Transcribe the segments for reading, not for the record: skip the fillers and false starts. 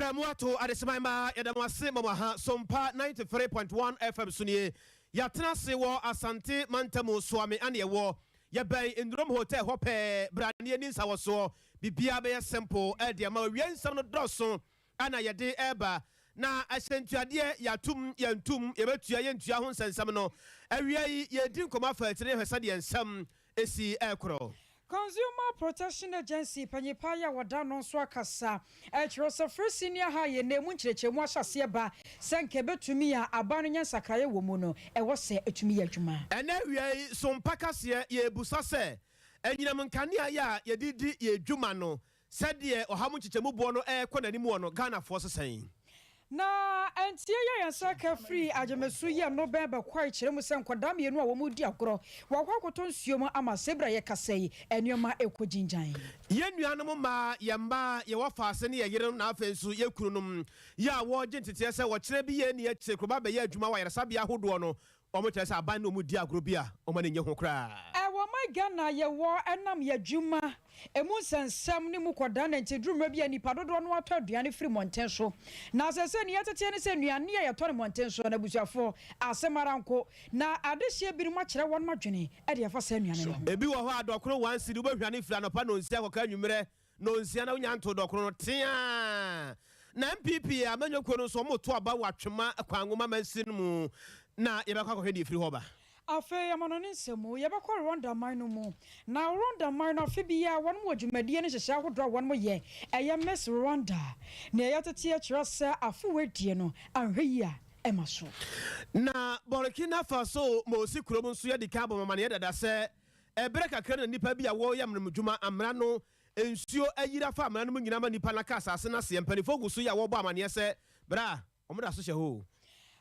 Bramuato Adesmaima Yadamase Mamaha Sompa 93.1 FM Sunie Yatna Sewo Asante Mantamo Swami Aniawo Yabay in Drum Hotel Hope Brandini Sawaso Bibia Be Simple Ediama Wiensam no Dawson Ana Yade Eba na asentuade yatum yantum yebetua yentua ho nsensam no awie yedin koma fa tire hwesa de ensam esi ekro Consumer Protection Agency panyipa ya wada no so akasa echroso first senior high nemu nkyerechemu ahyase ba senke betumi ya aba no nyansakaye wo mu no ewo se etumi ya adwuma ena wie Sompa kase ye busa se enyinam nkania ya yedidi ye adwuma no sede ohamu nkyerechemu bo no ekwananimu no Ghana for sesen na entie ya yansaka free ajemesu ye no beba kwai kyeremu se nkwada mienu a wo mu di agoro wakwakoto nsuomu ama sebra ye kasei enioma ekojinjan ye nuanom ma yamba ye wafaase ne ye yere na afensu ye kununum ya wo gentete se wo kyere bi ye ne ye kyere kroba be ye adwuma wa yeresabe ahodo no omo kyere se aban no mu di agoro bia o ma ne nye ho kra wo ma Ghana ye wo enam ye adwuma emu sensam ni mu koda na ntedruma bia nipa dodo no ato aduane firi monten so na asese ne yetete ne se nuane ye to ne monten so na busuafo asemaranko na adehye bi mu kyere won madwene e de afa se nuane no ebi wo ho adokoro wan siri wo hwane firi anopa no nsia koka nwumere no nsia na wonya nto dokoro no tia na MPP amanyoko no so mo to aba watwema kwangoma mansin mu na ye bekwa kohwe di firi hoba afe yamanoni nsemu yebekọ Rwanda mine mu na Rwanda mine afi biya won mo dwumadie ne hyehya hodro won mo ye eye Miss Rwanda na yatete akira se afi wedie no anhwe emaso na Burkina Faso mo si kurom nso ye dika bomama ne dada se ebere kakra na nipa bia wo yamnum dwuma amra no ensuo ayira fa amra no nyina ma nipa na kasa ase na se mpanifo guso ya wo bo amane se bra omoda so hye ho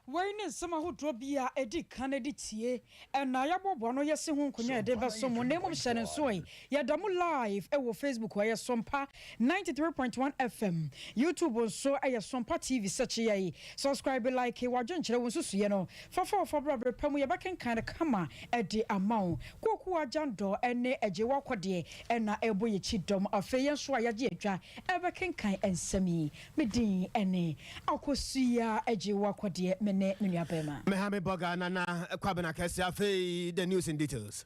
Wayne sama hodro bia edi kanedi tie na yabobo no yese hu nkonya ede beso mo nemu hyene so ya damu live wo Facebook wa Sompa 93.1 FM YouTube so Sompa TV search ye subscribe like wadwenkyere won susuye no fa bra pamu ye baken kan kama ede amount koku ajando ene eje wakode na ebo ye chidom afeye so ayaje adwa e baken kan ensami medin ene akosuya eje wakode me Mehame Boga na Kwabena Kesia Fe the news in details.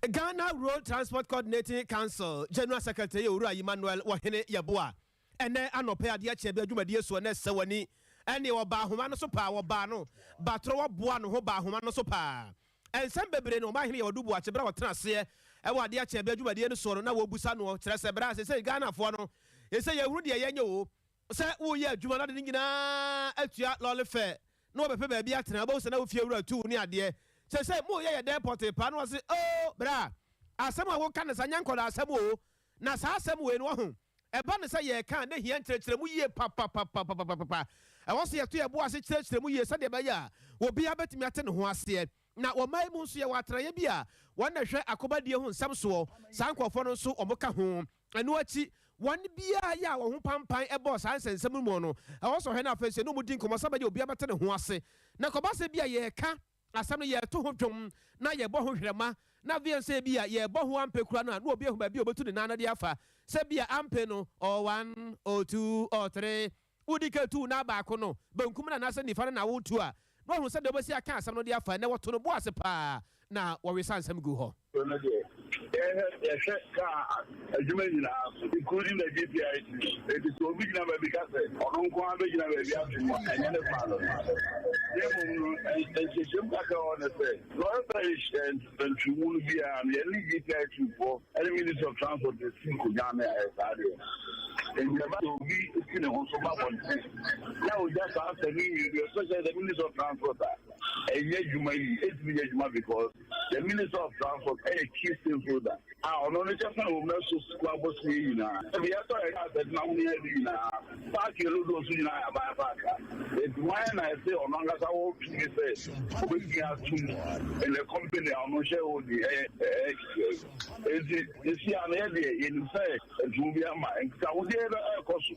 Ghana Road Transport Coordinating Council General Secretary Ura Emmanuel Wahene Yabua ene anope ade ache be adwumadie so na sewani ene oba homa no so pa oba no batro woboa no ho ba homa no so pa ensem bebre no ma hene yodubu ache bra wotena se e wo ade ache be adwumadie no so no na wobusa no kire se bra se Ghana fo no ese yehuru de yenye wo se wo ye adwuma na de nyina atua lole fe no be pe bia atena bo se na wo fie wura tu ni ade se mo ye deport pa no se oh bra asem a wo kan sa nyankola asem o na sa asem we no ho e ba ne se ye kan na hia nkyerɛkyerɛ mu ye pa e wo se ye to ye bo ase kyerɛkyerɛ mu ye se de ba ya wo bia betimi ate ne ho ase na wo mai mu nso ye watra ye bia won na hwɛ akobadie ho nsam so sa nkɔfo no nso omoka ho enu achi wan bia ya wo ho pampan e boss ansensem mu no e wo so hwe na afense no mu din komo sabaje obi abata ne ho ase na kobase bia ye ka asam no ye to ho dwom na ye bo ho hwerema na viense bia ye bo ho ampekura no na obi ehu ba bia obetu ne nana de afa se bia ampe no or 1 or 2 or 3 udike 2 na ba ko no bankum na nasa nifa na wo tu a no ho se de obosi aka asam no de afa na wo to no bo ase pa na wo resansem gu ho including the GPI. It is so big number because I don't go on big number. And then the father. And to move here and the GPI for any minister of transport is single Ghana as and you have to be in a home. Now we just ask me, especially the minister of transport. And yet you may 8 million because the minister of transport is a key stakeholder. On only just now, we so squabble. We are sorry that now we have park your those in our back. It's why I say on Angas, I will say, we are in the company, I'm not sure the in fact, it will be a mind. So we have a cost.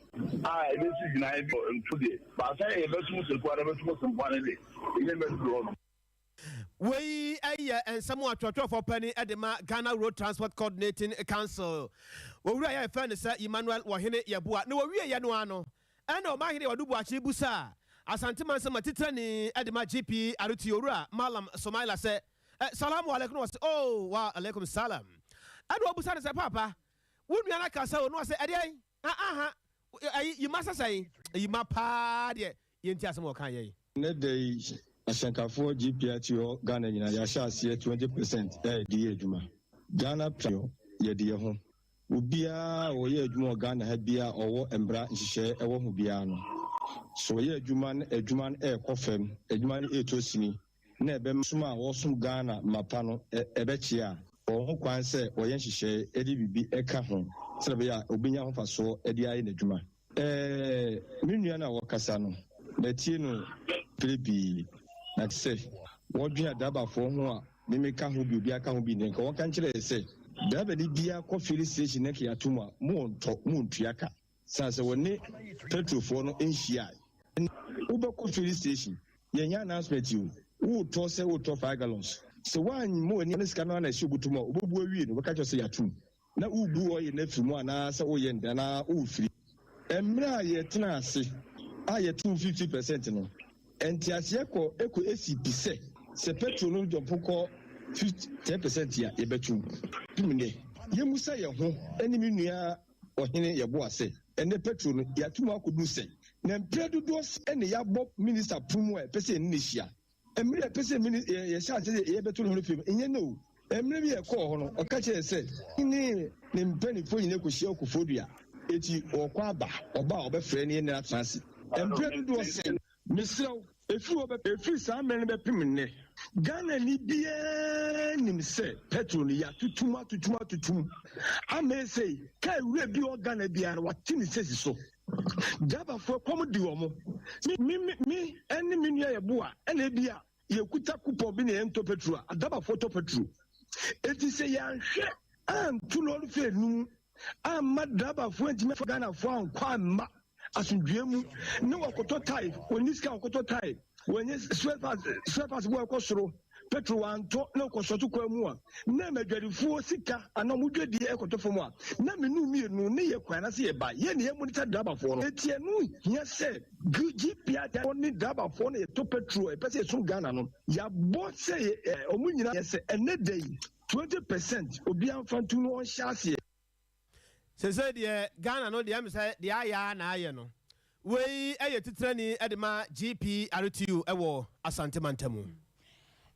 This is in today. But I say, let's move to whatever one day. We and someone to for penny at the Ghana Road Transport Coordinating Council. We are a friend, Sir Emmanuel Wahine Yabua. No, we are Yanuano. ɛna ɔma ahene ɔdo buakye busa asante man sɛ matitra ne ɛde GP arutiora malam somaila sɛ salamu alaikum was oh wa alaikum salam ɛna ɔbusa ne sɛ papa wo nua na ka sɛ ɔno sɛ ɛdeɛ aha yima sasai yima pa de yenti asem wo kan ye ne dey ashankafo GPRTO Ghana nyina ya sha ase 20% di adwuma Ghana pio ye de ho obia wo ye adwuma Ghana ha bia owo embra nhihye ewo ho bia no so ye adwuma no ekofem adwuma no etosini na ebe suma wo sum Ghana mapa no ebechi a ho kwan se wo ye nhihye edi bibi eka ho sebe ya obinya ho faso edi aye na adwuma minua na wakasa no na tie no prebi na se wodua dabafo ho a memeka ho bi obi aka ho bi ne nka won kan kire se daba ni bia ko fili station na kiya tuma mu ntuaka sanse woni petrolfo no enhia uba ko fili station yenya announcement you wo to se wo to 5 gallons so wan mo ni sika no na shobutuma obobu awie no beka kyose yatum na ubu oye na fimu ana se oye nda na ofiri emra ye tena ase aye 250% no enti ase eko ACP se petrol no jopoko 10% ya yebetum tumne yemusa ye ho enimi nua ohene ye bo ase ene petrol no ya tuma akodu se na mpredo do ene ya bo minister pumu e pese ni hia emre pese ye sha ase ye betu no fim enye no emre bi ye ko ho no o ka che se ni mpani fo nyine ko hia okofodua eti okwa aba oba obefre ne na transi mpredo do se misrew efi saa men be pimne Ghana ni bia nim se petrol ni ya tutum ame say kai we bi o Ghana bia na watini sesi so gaba fo kom di omo mi eni mi nua ye boa ena bia ye kuta kupon bi na ento petrol adaba fo to petrol eti se ya hwe an tulo fe nu amma daba fo enti me Ghana fo an kwa ma asundwemu ne wakoto tai oniska wakoto tai wenye swepas bo ekosoro petrol anto na kosoto kwamu a na madwarifuo sika ana mudwadi ekotofo mu a na menu mienu ne ye kwana se ye ba ye ne ye monitor drabafo no etie no hia se GPA da oni drabafo no ye to petrol e pese so Ghana no ya bo se omunyina ye se ene dey 20% obi anfantu no on hyase se de Ghana no de am se de aya na aye no wei eye titrani edema GPRTO ewo Asante Mantamu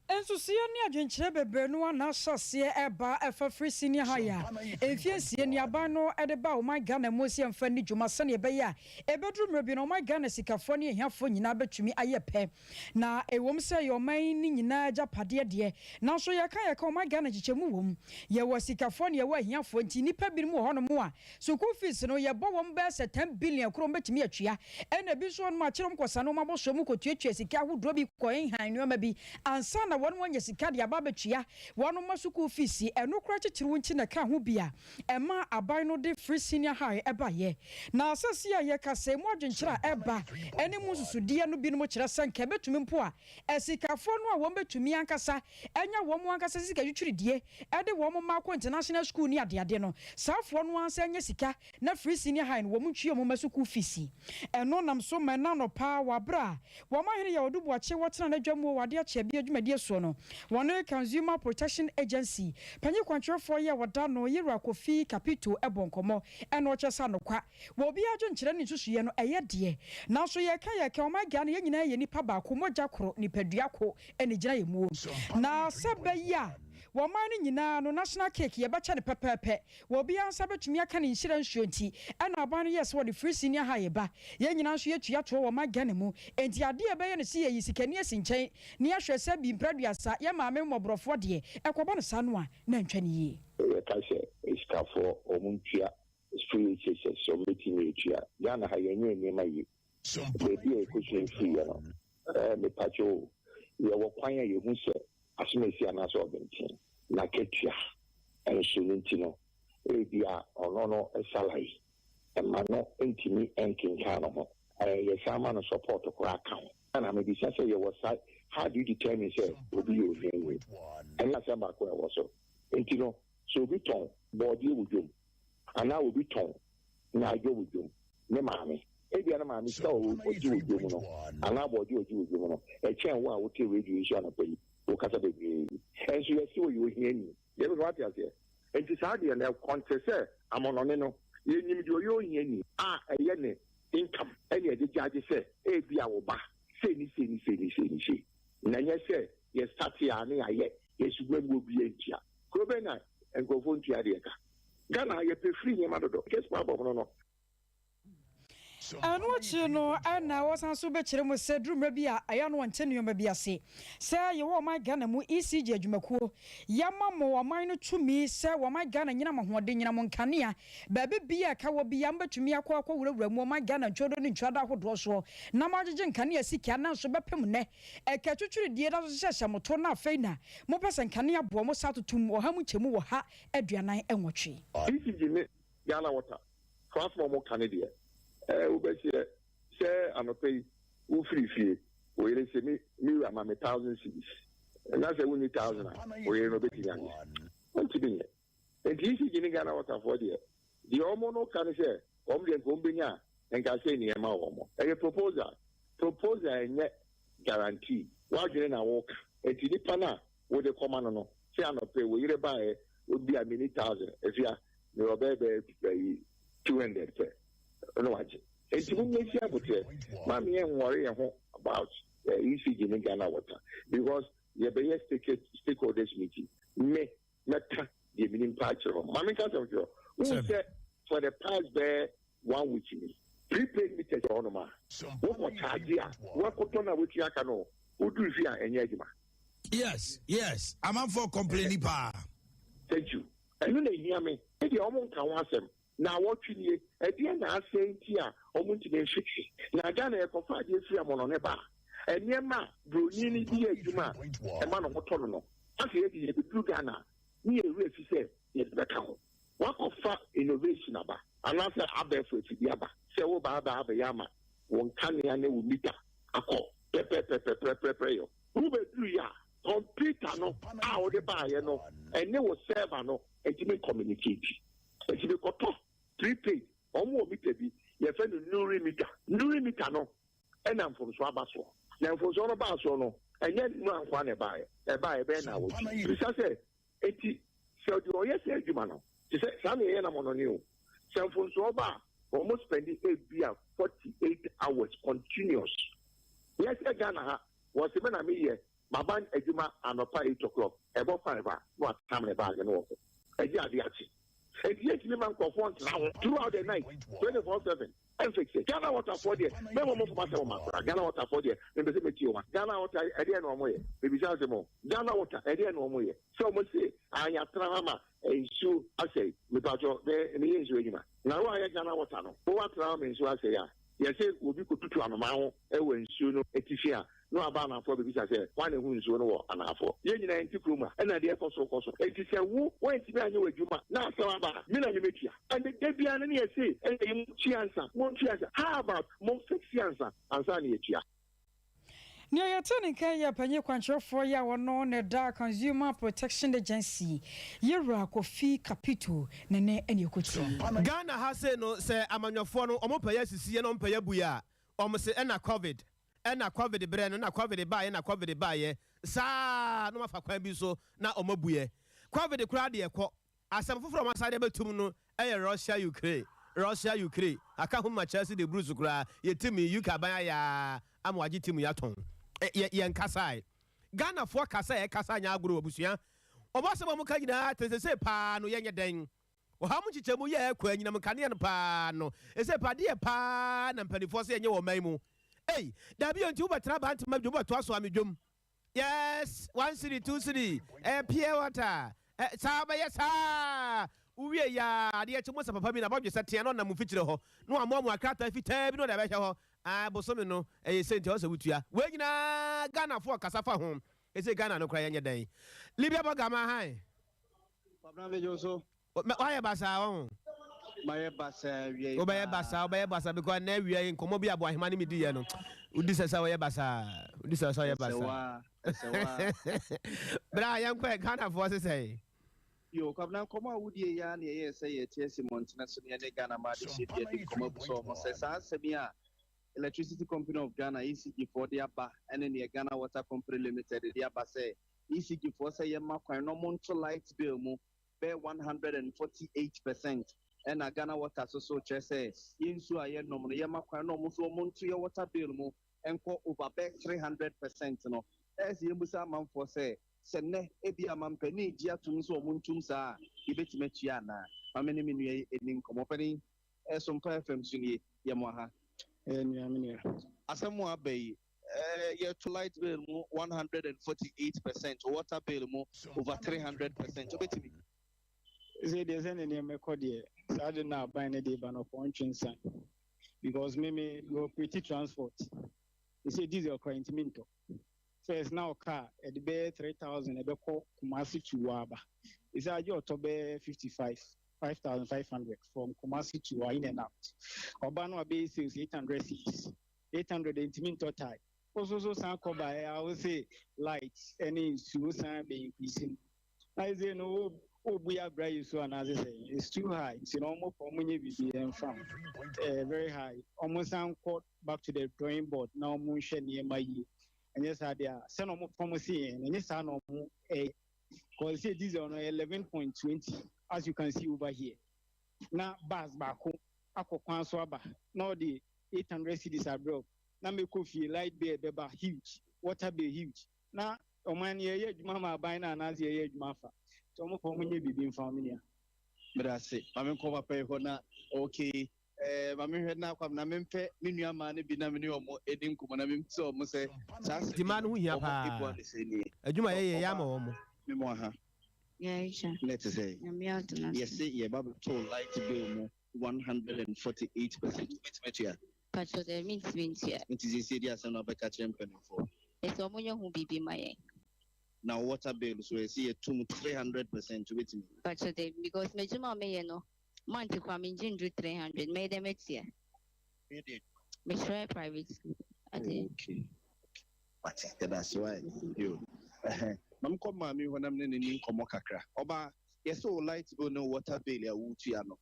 ensusie ni adwenkyere bebre no na hyase eba efa free senior higher efiesie ni aba no edeba o my Ghana mosi amfa ni dwuma sane ebeya ebedru mrebi no my Ghana sikafo ne ehiafo nyina betumi ayepe na ewom se yo man ni nyina japade de na so ye kan ye ka o my Ghana chichemu wom ye wo sikafo ne ye wo ehiafo nti nipa bi mu ho no mo a school fees no ye bo wom be se 10 billion kro betumi atwea ena bi so no ma kyerem kosa no ma bo so mu kotuatwa sika hodro bi ko enhan no ma bi ansa na won won yesika de aba betwea won masuku ofisi eno kra kyekyere nti na ka ho bia ema aban no de free senior high eba ye na asase ya ye kase mu adwenkyere eba ene mu susudie no bi no kyere sanka betumi mpo a esikafo no a won betumi ankasa enya won ankasa sika twitwiridie ede won mako international school ni ade no safo no ansa enya sika na free senior high no won ntwie mo masuku ofisi eno nam so mena no pa wabra won mahene ya odubu ache wotena na dwamu wade ache bia dwumadie so no one Consumer Protection Agency panyi kwantwerefo ye wada no yira kofi capito ebonkomo eno chesa no kwa wo bia adwenkyere ne nsusuye no eye de na so ye ka o my Ghana ye nyina ye nipa ba ko moja koro nipadua ko ene gina ye muo na sebe ya wo man ni nyina no national cake ye becha ne pepepe wo bia nsa betumi aka ne nhira nsuo nti ena aban no yes wo the free senior high ba ye nyina nso ye tua to wo my Ghana mu enti ade e be ye ne se ye yisikani asinchen ne ahwese bi mpraduasa ye maame mobrofo de ekoba no sano a na ntwane yi ye ka se iskafo omuntua free churches so meeting etua ya na ha ye nye ma yi be e ko se free ya no me pacho ye wo kwan ye hu se asumesi anaso obenti na ketua ensulinti no ebia ono esalai emano entimi enkinka no ho ye sama no support ko account and am be say ye was how do you determine say obi you here and la say back where was so enti no so bi ton body wudum ana obi ton na ajo wudum ne maame ebi ana maame sɛ ɔgye odwo mu no anaa bɔɔde ɔgye odwo mu no ɛkyɛn wo a wote radio nso anɔpa yi wokasa bebree ɛnso yɛsɛ ɔyɛ ohiani yɛbɛka wate aseɛ enti saa deɛ no ɛkɔnte sɛ amɔnɔne no yɛnim deɛ ɔyɛ ohiani a ɛyɛ ne income ɛne ɛde gyagye sɛ ebi a wo ba sɛni na nyɛ sɛ yɛstate a ne yɛayɛ yɛsugba mu obi antua kuro bɛ na nkurɔfoɔ ntua deɛ ka Ghana yɛpɛ firi nneɛma dodo kɛsi pa abɔ no ɛno akyi no ɛna wɔsan so bɛkyerɛ mu sɛ durummerɛ bi a ɛyɛ no wɔnkyɛ nneɔma bi ase sɛ yɛwɔ ɔman Ghana mu ECG adwumakuo yɛma mo ɔman no tumi sɛ wɔman Ghana nyinam ahoɔden nyinam nkanea baabi bi a ka wɔ bi yɛmbɛtumi akɔwurawura mu ɔman Ghana ntwodo ne ntwada ahodoɔ soɔ na magyegye nkanea sika na nso bɛpem nnɛ ɛka twitwiridie da so hyehyɛ moto na afei na mopɛ sɛ nkanea boɔ mo sa totom ɔha mu kyɛmu wɔ ha aduanan ɛnwɔtwe ECG ne Ghana water transform mo Canada wobɛhyɛ sɛ anɔpa yi wofiri fie wɔyere sɛ me ama me 1,000 cedis ɛna sɛ wonni 1,000 a wɔyere no wobɛtumi anyɛ ɔntumi nyɛ enti ECG ne Ghana waterfoɔ deɛ ɔmo no ka ne sɛ ɔmo deɛ nka ɔmbɛnya a nka sɛ nneɛma wɔ mo ɛyɛ proposal ɛnyɛ guarantee woadwene na woka enti nipa no a wode kɔma no no sɛ anɔpa yi wɔyere baeɛ obi a meni 1,000 afia ne ɔbɛyɛ 200 pɛ no waje enti mun yesi abotre ma me enwore ye ho about ECG in Ghana water because ye be stakeholders meeting me meta the minimum patch ma me ka say who said for the past 1 week ni prepaid meters on ma wo ko charge a wo ko to na wetu aka no wo du fi a enye adwuma yes I'm for complaining pa thank you enu na hia me e de omo nka ho asem na wɔtwinie ɛdeɛ na asɛ nti a ɔmo ntumi nhwehwe na Ghana yɛkɔfa adeɛ firi amɔnɔne ba ɛnneɛma broni ne di adwuma a ɛma no hotɔ no afei yɛde yɛbɛduru Ghana ne yɛwerɛ fi sɛ yɛde bɛka ho wakɔfa innovation aba anaasɛ abɛɛfo afidi aba sɛ woba abɛyɛ ama wo nkanea ne wo mita akɔ pɛpɛpɛpɛpɛpɛ yɔ wobɛduru yɛ a computer no a wode baayɛ no ɛne wo server no ɛtumi communicate ɛtumi kɔtɔ prepaid ɔmo meter bi yɛfɛ no nuri meter no ɛna mfomso aba soɔ na mfomso no baa soɔ no ɛnyɛ mu ankwa na ɛbaeɛ bɛyɛ na wɔtwi bisa sɛ eti sɛ ɔde ɔyɛ sɛ adwuma no te sɛ saa na ɛyɛ na mɔnɔne o sɛ mfomso ɔba a ɔmo spendi ebi a 48 hours continuous yɛsɛ Ghana ha wɔsɛ bɛ na meyɛ maba adwuma anɔpa 8 o'clock ɛbɔ 5 a na watam ne baage no wɔ hɔ ɛgye ade akye eti me man confront now throughout the night 24/7 and fix it Ghana water for there me mo for myself ma Ghana water for there me be say meti o ma Ghana water e dey no mo ye me be say mo Ghana water e dey no mo ye so mo say anya trama ensu asay me pacho me ensu ejima na wo aya Ghana water no wo wa trama ensu asay ya ye say obi ko tutu anoma ho e wo ensu no etifi a no aba na afọ bebi say wan ehu nsuo no wɔ anafo ye nyina enti kroma ɛna de ɛkɔso enti sɛ wo ntimi anye wadwuma na asɛm aba me na nyemetua and de bia no ne yɛ say ɛyɛ chiansa mon chiansa how about mon fix chiansa ansa ne yɛtua Near your turning care, Penny Quancho for ya or no, the Dark Consumer Protection Agency, Yera Kofi Capito, Nene, and you could see. Ghana has said no, say, I'm on your phone, Omopa, see, and on Payabuya, almost say, and a COVID. Ena cover the brand na cover the buy na cover the buy sa no mafa kwan bi so na omabuye cover the crowd ye kɔ asem foforo ma sade betum no Russia Ukraine aka ho ma Chelsea the Blues kura ye team UK ban ya amwaji team ya ton ye nkasa Ghana fo kasa ye kasa nya agoro obusua obasem mu ka nyina tese pa no ye nye den o ha mu chichemu ye akwa nyina mu kane no pa no ese pa de pa na mpanifo se nye wo man mu. Hey, Dabi on Tuba Trabant Majuba Twaso Amijum. Yes, 1 city, 2 city, Pierre water, Saba, yes, we are the most of a pamina about your Satiano Namuficho. No, I'm more crata if you tell me no, I Bosomino, a sent also with you. When you Ghana for Casafa home, it's a Ghana no cry any day. Libya Bagama high. Why about our own? Obey basa because now we are in Komobia boy money media no. This is our basa. This is our basa. But I am quite kind of what to say. Yo, come now, come out with ye yan, ye say, Chelsea Montana, Ghana, Madi, come up so much as Samia, Electricity Company of Ghana ECG for the aba and then the Ghana Water Company Limited the aba say ECG for say yema kwan no monto light bill mu be 148% and a Ghana Water so say yinsu aye no mo yema kwan no mo so monto your water bill mu enko over be 300% no as yebusa man for say sene ebi amampani gi atum so montum sa ibetime tua na amene menu enin komopani Sompa FM suni yemo ha Asamu Abbey, to light bill 148%, water bill over 300%. Say there's any name recorded. I did not buy any day ban of one sign because maybe go pretty transport. They say this is your current minto. So it's now a car at the bay 3,000 a call Kumasi to Waba. It's a your to be 5,500 from Kumasi to in and out. Obano base is 800 seats. 800 minto type. Also, some by I would say lights, any suicide be increasing. I say no, we are bright so and as I say, it's too high. It's almost for many BBM from very high. Almost I'm caught back to the drawing board. Now motion near my year. And yes, I there. Send on pharmacy and yes, I know a because this is on 11.20 as you can see over here. Now, bus back home, Ako Kwanswaba, now the 800 cities are broke. Now, me coffee, light beer, beba, huge, water be huge. Now, Oman, ye, Mama, Bina, and as ye, Mafa. Tomo for me, be in familia. But I say, I'm cover pay hona, okay. Mammy had now come Namempe, Minia Mani, Binamino, Edin Kumanam, so must say, the man who here, a Juma Yamo. Memoha. Yes, Let's say, yes, say, yeah, Babu told light bill 148%. but so there means here. It is a serious and a champion for. It's a money who be my. Now, water bill, so I see a 300% with me. But so they because Majuma may know. Monty Kwame Ginger 300 made them it's here. Make sure private school. Okay. But that's why you. Mam come mammy when I'm in Komokakra. Oba, yes, so light go no water bill, a Wutiano.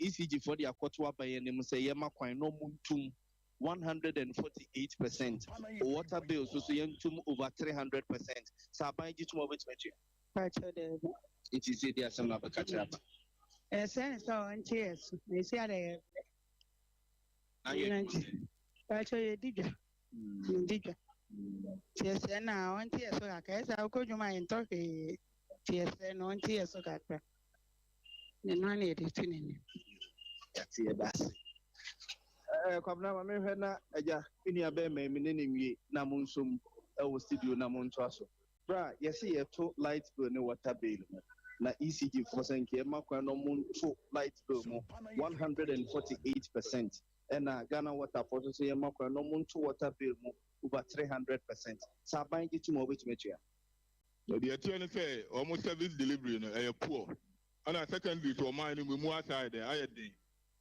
ECG for the Akotwa by any say Yama Quine no Muntum 148%. Water bill so tum over 300%. Sabai Jitum over it is the Assam of a catch up. Sense on tears. They say actually digger. Digger. Yes, and now on tears. So I guess I'll go to my Turkey. Tears and on tears. So that the money is in that's it. That's Kwabna, I heard na Aja, in your bay, may meaning Namunsum, our studio Namuntraso. Bra, yes, see a two lights burn water bill. Na ECG for Sanke, Makano Moon 2 light bill 148%. And Ghana water for to say Makano Moon 2 water bill over 300%. Sabank it to more which measure. The attorney say almost service delivery a poor. And secondly, to mine with more side, I had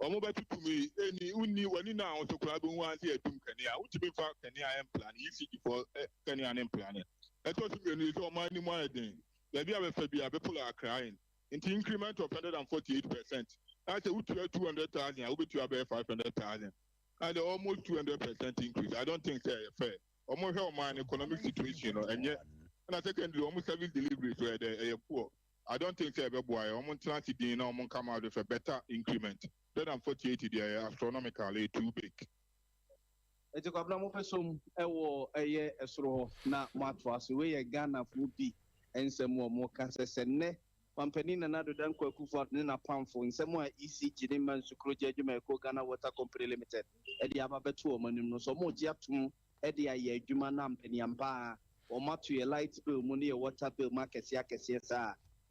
Omo betu to me any uni when now to club one here to Kenya, which be for Kenya plan, ECG for Kenya plan. I thought you need to money more than. Maybe I will be a people are crying. In the increment of 148%. I say, would you have 200,000? I will be to have 500,000. And almost 200% increase. I don't think they're fair. Almost how my economic situation, and yet, and I secondly, almost service deliveries where they are poor. I don't think they're boy. Almost 20 days now, come out with a better increment. 148, they are astronomically too big. It's a couple of some a year as raw, not much was away a Ghana would be. And some more cancers and ne, one penny another than Kwaku in a pound for in some more ECG man to Kroja Jamaica Ghana Water Company Limited. Eddie Ababetu, Manino, so more Japtum, Eddie Aye, Jumanam, Penny Amba, or Matu a light bill, money, a water bill, market Yakas, yes,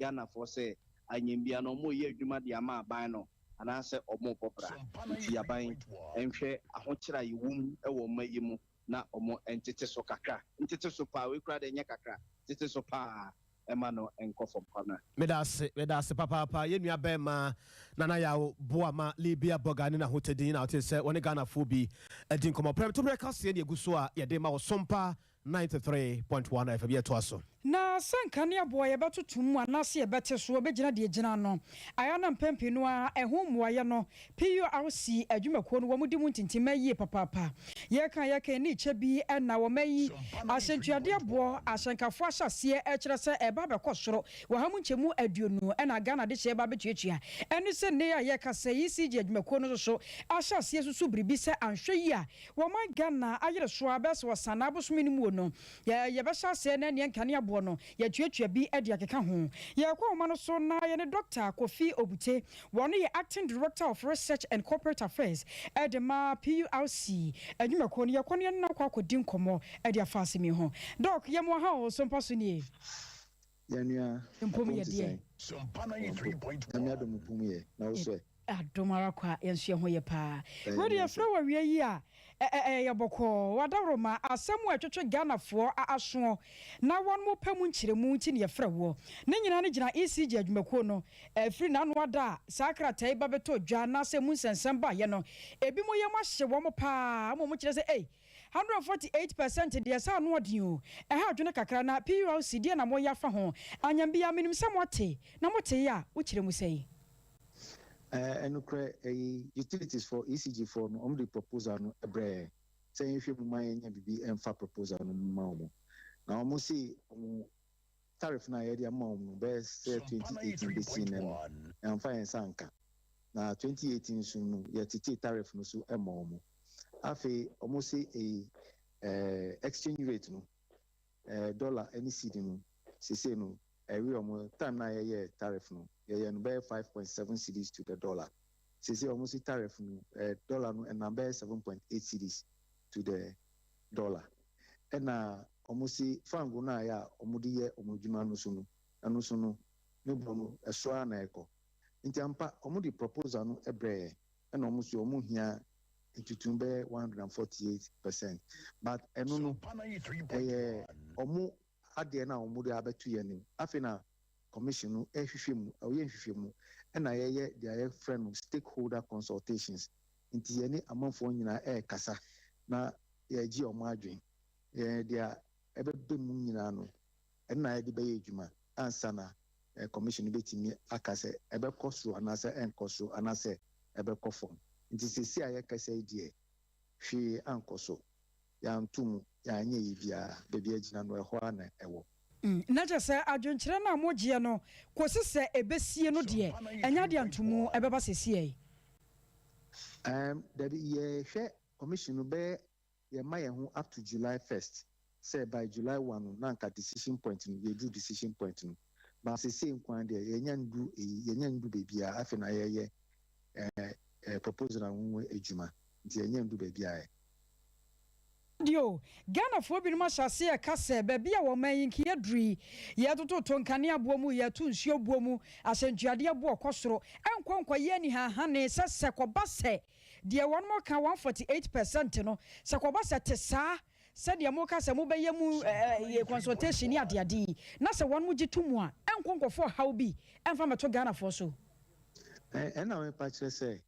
Ghana for say, I am be no more year Juma Diama Bino, and answer or more popra. Yabain, and share a hotra you womb, a woman you not or more entities or cacra, entities of power, we cried in Yakaka. This is Emano and Koffam Corner. Medase, Papa, Yenua Bema, Nana Yao Boama Libya Bogani na Hotedin out is one Ghana Phobi a Dinkomo Prem to break us the Gusua Yadema or Sompa 93.1 FM Twaso. Na sankania boy about to tumu anase e better so obegina de gina no ayana mpempe no a ehom waye no PURC adwumako no womudi mu ntintima yie papapa ye kan ni chebi na wo mayi asentuade abo asenkafo ahyase e kire se e ba be kosoro wo hamu nchemu aduonu na Ghana de che ba betuatua enu se ne ya ye kase ECG adwumako no so ahyase susu bribi se anhwe yi a wo man Ghana ayere so abeso wasana abosomini mu no ye be hyase na ne nkane abo no ya tuatua bi ade akeka ho ye kwa oma no so na ye ne Dr. Kofi Obute one ye acting director of research and corporate affairs edema PURC adwumako no ye kwa ne na kwa akodi nkomo ade afase mi ho doc ye mo ha o so mpaso ni yanua mpom ye de Sompa 93.1 na do mpom ye na wo so adomara kwa yensu ye ho ye pa wodi ye fra wa wie yi a ye boko wadaroma asemu atwetwe Ghana fo aso na won mo pamu nkyiremu nti ne ye fra wo ne nyina ne gina ECG adwumako no free na no ada sakratai ba beto dwa na asemu nsensem ba ye no ebi mo ye mo hye wo mo pa mo kire se 148% de sa no odin o ha adwene kakra na PURC de na mo ya fa ho anyambia minim se mo te na mo te ya wo kire mu sei and utilities for ECG for no the proposal no ebre say if you mind bibi emfa proposal no mawo na almost see tariff na area mawo best 2018 this year and fine sanka na 2018 so no yetiti tariff no so emawo afi almost see a exchange rate no dollar any cedi no say no every time na ye tariff no ye no be 5.7 cedis to the dollar. Say almost tariff no dollar no and number 7.8 cedis to the dollar. And almost frango na ya omudi ye omudjuma no so no anu so no ne bono eso na eko. Nti ampa omudi proposal no ebre and almost omu hia ntutumbe 148%. But enu no omu ade na omudi abetu ye nim. Afina commission no ehwehwemu oyehwehwemu na ye their friend stakeholder consultations nti ye ni amanfo nyina kasa na ye gi omadwen ye dia ebebe mu nyina no na ye de be adwuma ansa na commission betimi akase ebekosro anase enkosro anase ebekofom nti sesi aye kasa die hwe ankoso ya ntumu ya anye yibia bebi agina no ho ana ewo na je se adwenkyere na mogie no kosi se ebesie no de enya de antumu ebeba sesie that ye hwe commission be ye maye ho up to July 1st say by July 1 na nka decision point no ye do decision point no ba sesie nkwan de ye nya ndu bebia afi na ye proposal na wo ejuma nti ye nya ndu bebia Dio Ghana fo bi no mahase e kase be bia wo man yinki adri ye toto tonkane abomu ye tu nsuo bomu asentuade abo okosoro enkonkwa ye ni ha ne sese kobase de won mo ka 148% no se kobase te sa said ya mo ka se mo be ye mu consultation ni ade na se won mo gitumu a enkonkofo how bi emfa meto Ghana fo so na me pa kire say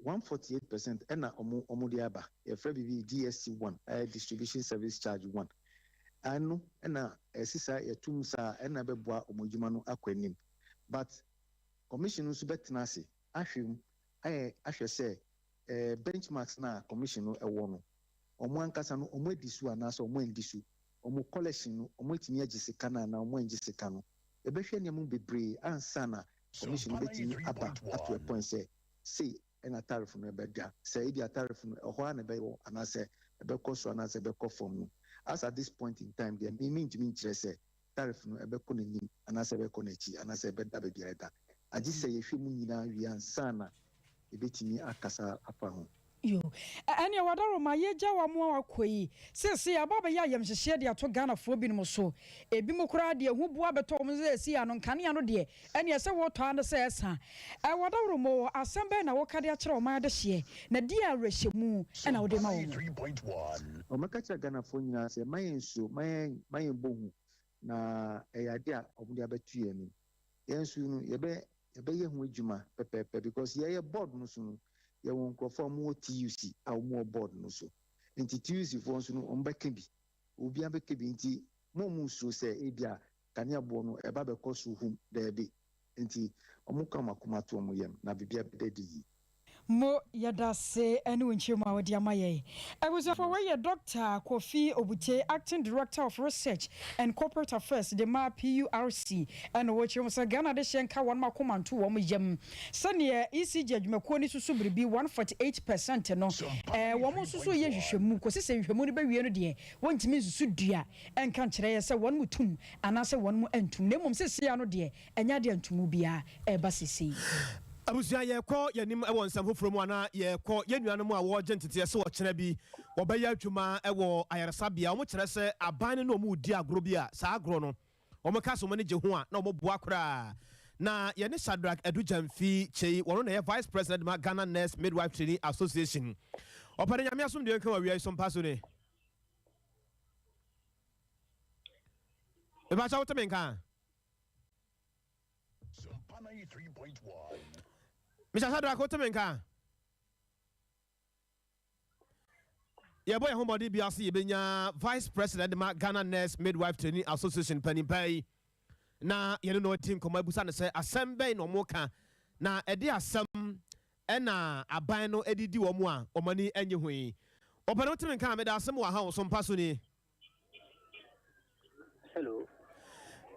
148% ena omo de aba e fra bibi DSC1 distribution service charge 1 anu ena esisa yatum sa ena beboa omodwuma no akwanim but commission no so betena ase ahwem ahwe say benchmarks na commission no ewo no omo ankasa no omo edisu anasa omo endisu omo collection no omo etimi agisika na omo engisika no ebehwe ne mu bebre ansa na commission betimi aba at a point say and a tariff no bega say the tariff no ho na be anase be koso anase be kofom as at this point in time there mean kire say tariff no be ko nim anase be ko nachi anase be da be biada agi say yehwe mu nyina wi ansa na ebetimi akasa apa ho yo ene wadaro ma ye jawa mo akoyi sese ababa ya yam hyehye de ato Ghana fo bi no so ebi mo kura de hu bua beto mo se si ano nkane ano de ene se wo to ande se esa wadaro mo asembe na wo kade a kire o ma de hye na di arehemu na wo de ma wo 3.1 o maka kire Ghana fo nyina se mayensu mayen bohu na eyade a omude abetu ye ni yensu no ye be yɛbɛyɛ ho adwuma pɛpɛɛpɛ because yɛyɛ board no so no yɛwɔ nkurɔfoɔ a wɔwɔ TUC a wɔwɔ board no so nti TUC foɔ nso no wɔmbɛka bi obiara bɛka bi nti mo suro sɛ ebi a kanea boɔ no ɛba bɛkɔ so hum daabi nti wɔn ka wɔn akoma to wɔn yam na biribi abɛda di yi. Mo Yadase and Winchima with Yamaye. I was a Dr. Kofi Obute, Acting Director of Research and Corporate Affairs, the MA PURC, and which was a Ghana de Shenka one Makuman to Womijam. Sunny ECJ Makoni Susubri be 148%. No, Woman Susu Yeshamu, because it's a Muni one to Miss Sudia, and Cantre say one mutum, and answer one more and to name says Siano dear, and Yadian to Mubia, a Bassisi. abusia ye ko yanim e won sam hofro mu ana ye ko yenuanu mu a wo gentete se wo kene bi wo be ya adwuma e wo ayaresabia wo kire se aban no mu di agro bi a sa agro no wo meka so mane je ho a na wo boa kora na ye ne Shadrack Edujamfi chei wono na ye Vice President ma Ghana Nurse Midwife Training Association opare nyame asom de kan wa wi Sompa so ne e ba cha wo temenka Sompa 93.1 Mr. Shadrack Otemenka. Yebo ye homodi biase yebenya Vice President ma Ghana Nurse Midwife Training Association Panimpai. Na ye no team koma busa ne se assemble no moka na ede asem na aban no edidi wo mu a omani enye hwei. Obano Otemenka me da asem wa ha wo Sompa so ni. Hello.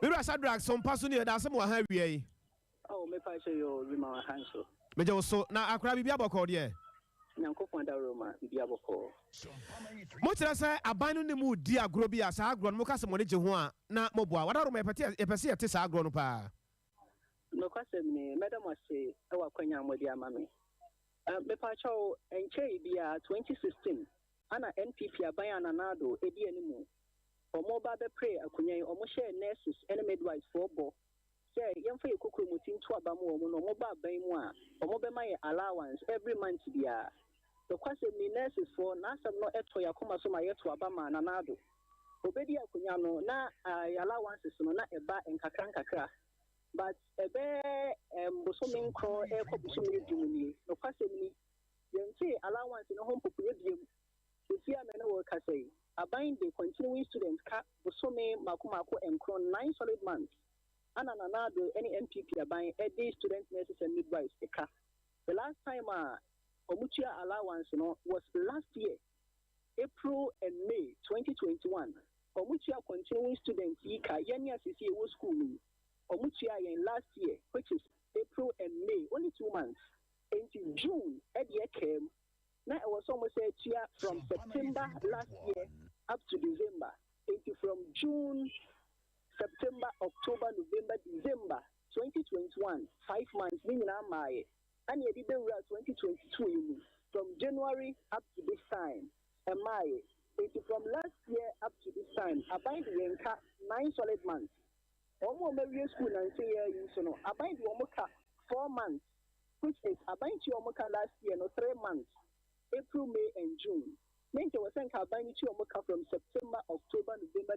Mr. Shadrack Sompa so ni da asem wa ha wie. Oh, me pa say yo Rima Hanso. Me je so na akra bibia bokọ de Nyankopon da Roma bibia bokọ. Mo tira say aban no mu di agro bi asa agro no mo ka se mo ne je ho a na mo boa wada Roma epese yete sa agro no pa. No kwasem ni madam ase e wa kwanya amodi amame. Me pa chaw enche bia 2016 ana NPP aban ananado edi animu. Omo ba be pray akunyan omo share nurses and midwives for bo. Say, young for your cookery mutin to Abamu, no mobile by moi, or mobile my allowance every month. The question me nurses for Nasa no eto Yakuma so my to Abama and Anado. Obedia Kunyano, na allowances no not a ba and Kakra. But a bear Bosomin crow, air copy Juni, no question me. Then say allowance in a home population. The fear men work I say. A bind the continuing students cap Bosome Makumako and Cron 9 solid months. And another any MPP are buying a day student nurses and midwives. The last time Omutia allowance was last year, April and May 2021. Omutia continuing students Yika Yenya CCA school. Omutia in last year, which is April and May, only 2 months. Until June, year came. Now it was almost a year from September last year up to December. Until from June, September, October, November, December 2021, 5 months, meaning and you did 2022 from January up to this time. And from last year up to this time, I bind the 9 solid months. Almost every school and say, I bind the 4 months, which is I bind you last year, 3 months, April, May, and June. Then there was a bind you from September, October, November,